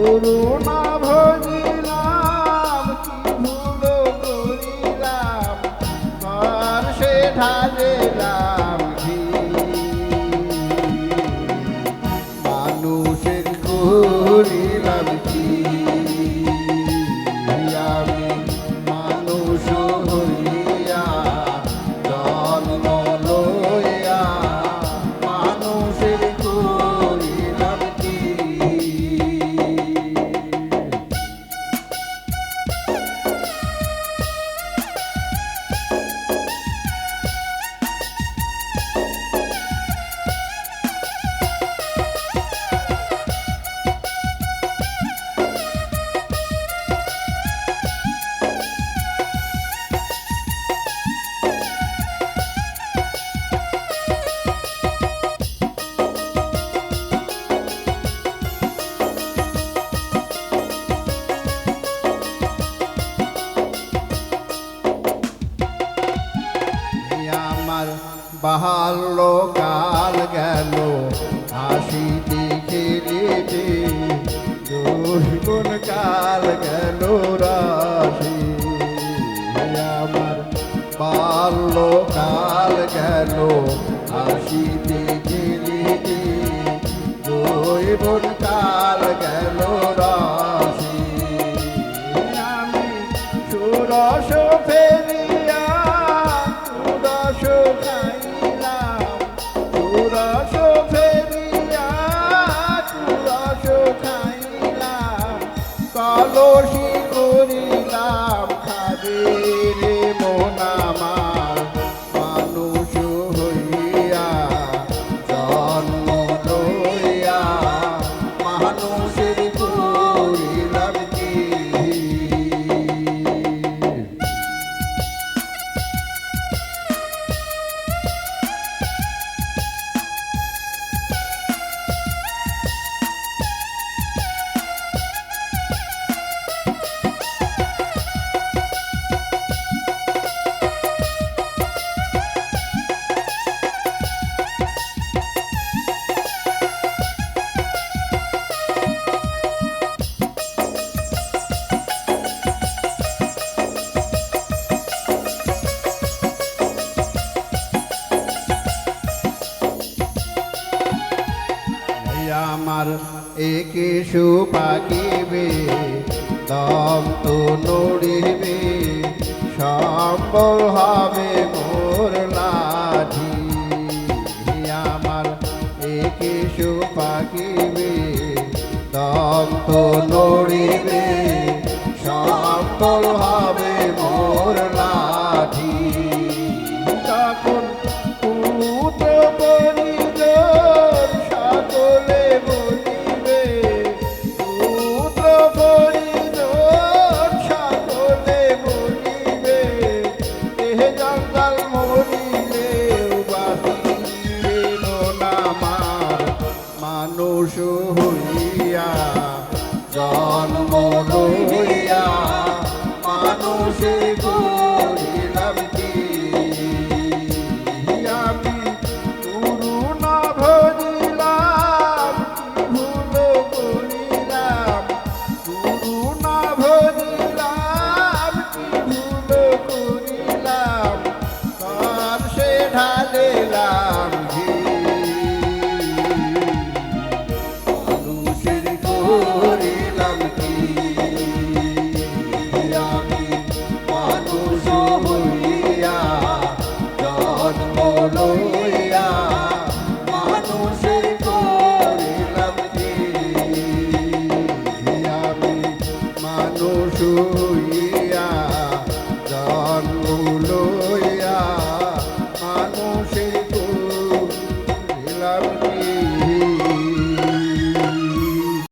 করুণা ভজিলাম কি ভুল করিলাম কর সে ঢালিলাম ঘি মানুষের করিলাম কি আমি মানুষ হইয়া জন্ম লইয়া মানুষের করিলাম কি আমার বাল্যকাল গেল হাসিতে খেলিতে দুর্গুণ কাল গেল রাশি আমার বাল্যকাল গেল হাসিতে খেলিতে দুর্গুণ কাল গেল রাশি আমি সুরস ফেরিয়া সুরস খাইলাম সুরস ফেরিয়া সুরস খাইলাম কলসি করিলাম খাবে রে মন আমার মানুষ হইয়া জন্ম লইয়া মানুষের করিলাম কি আমার একে সুপাকিবে দম তো নড়িবে সম্বল হবে মোর লাঠি আমার একে সুপাকিবে দম তো নড়িবে সম্বল হবে মোর লাঠি তখন পুত্র পরিজন সকলে বলিবে পুত্র পরিজন সকলে বলিবে এহ জঙ্গল মরিলে বাঁচিবে আমার মানুষ হইয়া জন্ম লইয়া মানুষের